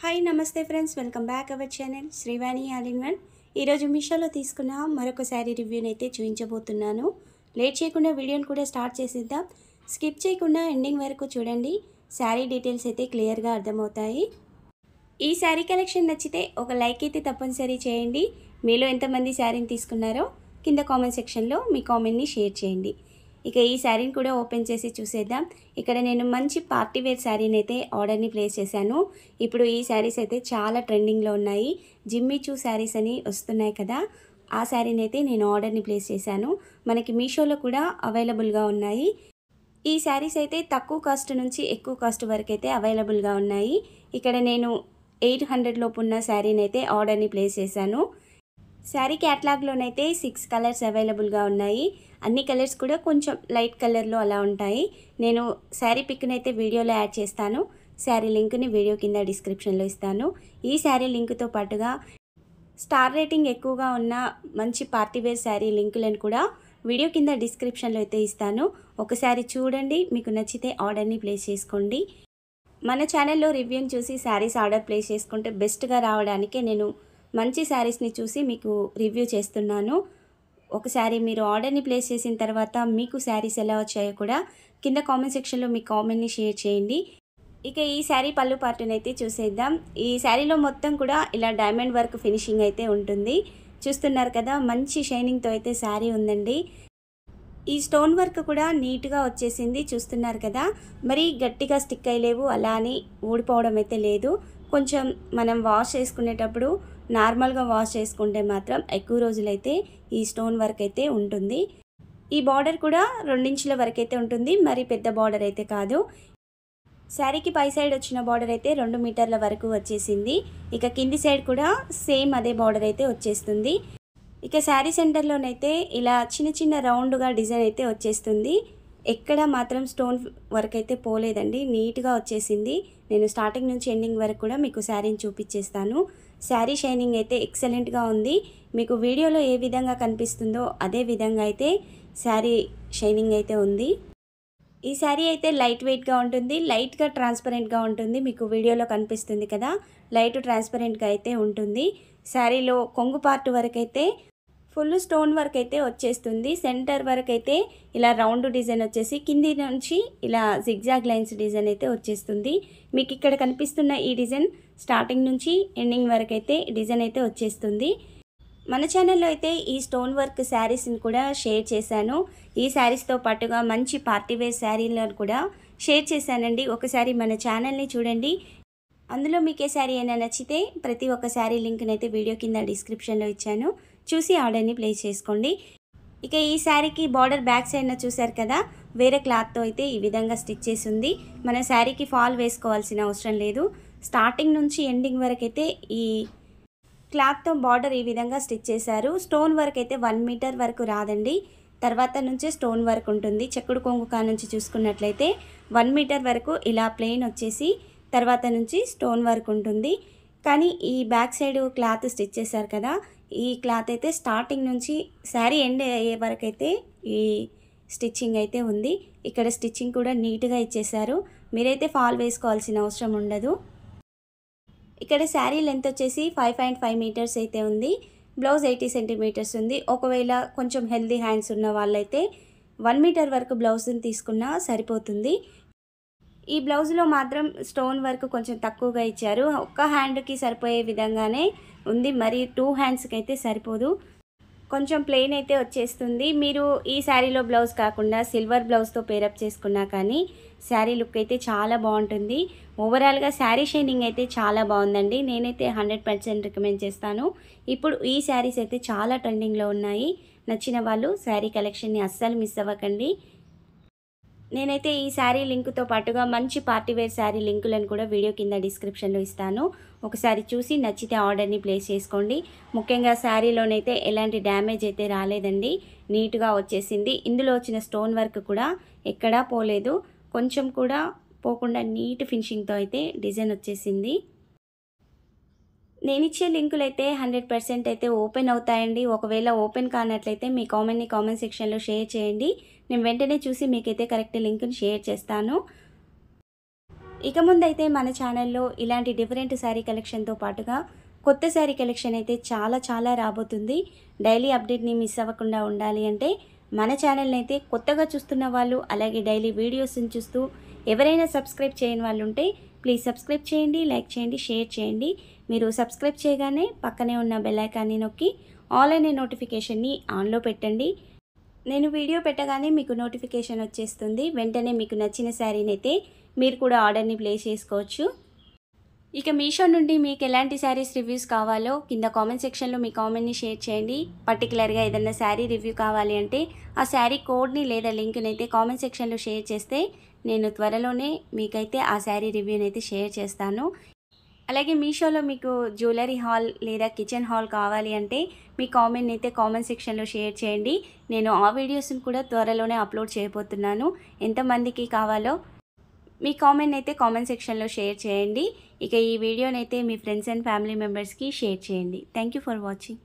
Hi నమస్తే friends, welcome back our channel Srivani all in one. ఈరోజు మీషోలో తీసుకున్న మరొక శారీ రివ్యూని అయితే చూపించబోతున్నాను. లేట్ చేయకుండా వీడియోని కూడా స్టార్ట్ చేసేద్దాం. స్కిప్ చేయకుండా ఎండింగ్ వరకు చూడండి. శారీ డీటెయిల్స్ అయితే క్లియర్గా అర్థమవుతాయి. ఈ శారీ కలెక్షన్ నచ్చితే ఒక లైక్ అయితే తప్పనిసరి చేయండి. మీలో ఎంతమంది శారీని తీసుకున్నారో కింద కామెంట్ సెక్షన్లో మీ కామెంట్ని షేర్ చేయండి. ఇక ఈ శారీని కూడా ఓపెన్ చేసి చూసేద్దాం. ఇక్కడ నేను మంచి పార్టీ వేర్ శారీని అయితే ఆర్డర్ని ప్లేస్ చేశాను. ఇప్పుడు ఈ శారీస్ అయితే చాలా ట్రెండింగ్లో ఉన్నాయి. జిమ్మిచూ శారీస్ అని వస్తున్నాయి కదా, ఆ శారీని అయితే నేను ఆర్డర్ని ప్లేస్ చేశాను. మనకి మీషోలో కూడా అవైలబుల్గా ఉన్నాయి. ఈ శారీస్ అయితే తక్కువ కాస్ట్ నుంచి ఎక్కువ కాస్ట్ వరకు అయితే అవైలబుల్గా ఉన్నాయి. ఇక్కడ నేను 800 లోపు ఉన్న శారీని అయితే ఆర్డర్ని ప్లేస్ చేశాను. శారీ క్యాటలాగ్లోనైతే 6 కలర్స్ అవైలబుల్గా ఉన్నాయి. అన్ని కలర్స్ కూడా కొంచెం లైట్ కలర్లో అలా ఉంటాయి. నేను శారీ పిక్ని అయితే వీడియోలో యాడ్ చేస్తాను. శారీ లింక్ని వీడియో కింద డిస్క్రిప్షన్లో ఇస్తాను. ఈ శారీ లింక్తో పాటుగా స్టార్ రేటింగ్ ఎక్కువగా ఉన్న మంచి పార్టీవేర్ శారీ లింకులను కూడా వీడియో కింద డిస్క్రిప్షన్లో అయితే ఇస్తాను. ఒకసారి చూడండి, మీకు నచ్చితే ఆర్డర్ని ప్లేస్ చేసుకోండి. మన ఛానల్లో రివ్యూని చూసి శారీస్ ఆర్డర్ ప్లేస్ చేసుకుంటే బెస్ట్గా రావడానికే నేను మంచి శారీస్ని చూసి మీకు రివ్యూ చేస్తున్నాను. ఒకసారి మీరు ఆర్డర్ని ప్లేస్ చేసిన తర్వాత మీకు శారీస్ ఎలా వచ్చాయో కూడా కింద కామెంట్ సెక్షన్లో మీ కామెంట్ని షేర్ చేయండి. ఇక ఈ శారీ పళ్ళు పార్ట్ని అయితే చూసేద్దాం. ఈ శారీలో మొత్తం కూడా ఇలా డైమండ్ వర్క్ ఫినిషింగ్ అయితే ఉంటుంది. చూస్తున్నారు కదా, మంచి షైనింగ్తో అయితే శారీ ఉందండి. ఈ స్టోన్ వర్క్ కూడా నీట్గా వచ్చేసింది. చూస్తున్నారు కదా, మరీ గట్టిగా స్టిక్ అయ్యలేవు, అలా అని ఊడిపోవడం అయితే లేదు. కొంచెం మనం వాష్ చేసుకునేటప్పుడు నార్మల్గా వాష్ చేసుకుంటే మాత్రం ఎక్కువ రోజులైతే ఈ స్టోన్ వర్క్ అయితే ఉంటుంది. ఈ బార్డర్ కూడా 2 ఇంచుల వరకు అయితే ఉంటుంది, మరి పెద్ద బార్డర్ అయితే కాదు. శారీకి పై సైడ్ వచ్చిన బార్డర్ అయితే 2 మీటర్ల వరకు వచ్చేసింది. ఇక కింది సైడ్ కూడా సేమ్ అదే బార్డర్ అయితే వచ్చేస్తుంది. ఇక శారీ సెంటర్లోనైతే ఇలా చిన్న చిన్న రౌండ్గా డిజైన్ అయితే వచ్చేస్తుంది. ఎక్కడ మాత్రం స్టోన్ వర్క్ అయితే పోలేదండి, నీట్గా వచ్చేసింది. నేను స్టార్టింగ్ నుంచి ఎండింగ్ వరకు కూడా మీకు శారీని చూపించేస్తాను. శారీ షైనింగ్ అయితే ఎక్సలెంట్గా ఉంది. మీకు వీడియోలో ఏ విధంగా కనిపిస్తుందో అదే విధంగా అయితే శారీ షైనింగ్ అయితే ఉంది. ఈ శారీ అయితే లైట్ వెయిట్గా ఉంటుంది, లైట్గా ట్రాన్స్పరెంట్గా ఉంటుంది. మీకు వీడియోలో కనిపిస్తుంది కదా, లైట్ ట్రాన్స్పరెంట్గా అయితే ఉంటుంది. శారీలో కొంగు పార్ట్ వరకు అయితే ఫుల్ స్టోన్ వర్క్ అయితే వచ్చేస్తుంది. సెంటర్ వరకు అయితే ఇలా రౌండ్ డిజైన్ వచ్చేసి కింది నుంచి ఇలా జిగ్జాగ్ లైన్స్ డిజైన్ అయితే వచ్చేస్తుంది. మీకు ఇక్కడ కనిపిస్తున్న ఈ డిజైన్ స్టార్టింగ్ నుంచి ఎండింగ్ వరకు అయితే డిజైన్ అయితే వచ్చేస్తుంది. మన ఛానల్లో అయితే ఈ స్టోన్ వర్క్ శారీస్ని కూడా షేర్ చేశాను. ఈ శారీస్తో పాటుగా మంచి పార్టీవేర్ శారీలను కూడా షేర్ చేశానండి. ఒకసారి మన ఛానల్ని చూడండి. అందులో మీకు ఏ శారీ అయినా నచ్చితే ప్రతి ఒక్క శారీ లింక్ని అయితే వీడియో కింద డిస్క్రిప్షన్లో ఇచ్చాను, చూసి ఆర్డర్ని ప్లేస్ చేసుకోండి. ఇక ఈ శారీకి బార్డర్ బ్యాక్ సైడ్న చూశారు కదా, వేరే క్లాత్తో అయితే ఈ విధంగా స్టిచ్ చేసి ఉంది. మన శారీకి ఫాల్ వేసుకోవాల్సిన అవసరం లేదు. స్టార్టింగ్ నుంచి ఎండింగ్ వరకు అయితే ఈ క్లాత్తో బార్డర్ ఈ విధంగా స్టిచ్ చేశారు. స్టోన్ వర్క్ అయితే 1 మీటర్ వరకు రాదండి, తర్వాత నుంచే స్టోన్ వర్క్ ఉంటుంది. చెక్కుడు కొంగు కా నుంచి చూసుకున్నట్లయితే 1 మీటర్ వరకు ఇలా ప్లెయిన్ వచ్చేసి తర్వాత నుంచి స్టోన్ వర్క్ ఉంటుంది. కానీ ఈ బ్యాక్ సైడ్ క్లాత్ స్టిచ్ చేశారు కదా, ఈ క్లాత్ అయితే స్టార్టింగ్ నుంచి శారీ ఎండ్ అయ్యే వరకు అయితే ఈ స్టిచ్చింగ్ అయితే ఉంది. ఇక్కడ స్టిచ్చింగ్ కూడా నీట్గా ఇచ్చేశారు. మీరైతే ఫాల్ వేసుకోవాల్సిన అవసరం ఉండదు. ఇక్కడ శారీ లెంత్ వచ్చేసి 5.5 మీటర్స్ అయితే ఉంది. బ్లౌజ్ 80 సెంటీమీటర్స్ ఉంది. ఒకవేళ కొంచెం హెల్దీ హ్యాండ్స్ ఉన్న వాళ్ళైతే 1 మీటర్ వరకు బ్లౌజ్ని తీసుకున్నా సరిపోతుంది. ఈ బ్లౌజ్లో మాత్రం స్టోన్ వర్క్ కొంచెం తక్కువగా ఇచ్చారు. ఒక్క హ్యాండ్కి సరిపోయే విధంగానే ఉంది, మరి 2 హ్యాండ్స్కి అయితే సరిపోదు. కొంచెం ప్లెయిన్ అయితే వచ్చేస్తుంది. మీరు ఈ శారీలో బ్లౌజ్ కాకుండా సిల్వర్ బ్లౌజ్తో పేరప్ చేసుకున్నా కానీ శారీ లుక్ అయితే చాలా బాగుంటుంది. ఓవరాల్గా శారీ షైనింగ్ అయితే చాలా బాగుందండి. నేనైతే 100% రికమెండ్ చేస్తాను. ఇప్పుడు ఈ శారీస్ అయితే చాలా ట్రెండింగ్లో ఉన్నాయి. నచ్చిన వాళ్ళు శారీ కలెక్షన్ని అస్సలు మిస్ అవ్వకండి. నేనైతే ఈ శారీ లింక్తో పాటుగా మంచి పార్టీవేర్ శారీ లింకులను కూడా వీడియో కింద డిస్క్రిప్షన్లో ఇస్తాను. ఒకసారి చూసి నచ్చితే ఆర్డర్ని ప్లేస్ చేసుకోండి. ముఖ్యంగా శారీలోనైతే ఎలాంటి డ్యామేజ్ అయితే రాలేదండి, నీట్గా వచ్చేసింది. ఇందులో వచ్చిన స్టోన్ వర్క్ కూడా ఎక్కడా పోలేదు, కొంచెం కూడా పోకుండా నీట్ ఫినిషింగ్తో అయితే డిజైన్ వచ్చేసింది. నేను ఇచ్చే లింకులు అయితే 100% అయితే ఓపెన్ అవుతాయండి. ఒకవేళ ఓపెన్ కానట్లయితే మీ కామెంట్ని కామెంట్ సెక్షన్లో షేర్ చేయండి. నేను వెంటనే చూసి మీకైతే కరెక్ట్ లింక్ని షేర్ చేస్తాను. ఇక ముందైతే మన ఛానల్లో ఇలాంటి డిఫరెంట్ శారీ కలెక్షన్తో పాటుగా కొత్త శారీ కలెక్షన్ అయితే చాలా రాబోతుంది. డైలీ అప్డేట్ని మిస్ అవ్వకుండా ఉండాలి అంటే మన ఛానల్ని అయితే కొత్తగా చూస్తున్న వాళ్ళు, అలాగే డైలీ వీడియోస్ని చూస్తూ ఎవరైనా సబ్స్క్రైబ్ చేయని వాళ్ళు ఉంటే ప్లీజ్ సబ్స్క్రైబ్ చేయండి, లైక్ చేయండి, షేర్ చేయండి. మీరు సబ్స్క్రైబ్ చేయగానే పక్కనే ఉన్న బెల్ ఐకాన్ని నొక్కి ఆల్ అనే నోటిఫికేషన్ని ఆన్లో పెట్టండి. నేను వీడియో పెట్టగానే మీకు నోటిఫికేషన్ వచ్చేస్తుంది. వెంటనే మీకు నచ్చిన శారీని అయితే మీరు కూడా ఆర్డర్ని ప్లేస్ చేసుకోవచ్చు. ఇక మీషో నుండి మీకు ఎలాంటి శారీస్ రివ్యూస్ కావాలో కింద కామెంట్ సెక్షన్లో మీ కామెంట్ని షేర్ చేయండి. పర్టికులర్గా ఏదైనా శారీ రివ్యూ కావాలి అంటే ఆ శారీ కోడ్ని లేదా లింక్ని అయితే కామెంట్ సెక్షన్లో షేర్ చేస్తే నేను త్వరలోనే మీకైతే ఆ శారీ రివ్యూని అయితే షేర్ చేస్తాను. అలాగే మీషోలో మీకు జ్యువెలరీ హాల్ లేదా కిచెన్ హాల్ కావాలి అంటే మీ కామెంట్ని అయితే కామెంట్ సెక్షన్లో షేర్ చేయండి. నేను ఆ వీడియోస్ని కూడా త్వరలోనే అప్లోడ్ చేయబోతున్నాను. ఎంతమందికి కావాలో మీ కామెంట్ని అయితే కామెంట్ సెక్షన్లో షేర్ చేయండి. ఇక ఈ వీడియోనైతే మీ ఫ్రెండ్స్ అండ్ ఫ్యామిలీ మెంబర్స్కి షేర్ చేయండి. Thank you for watching.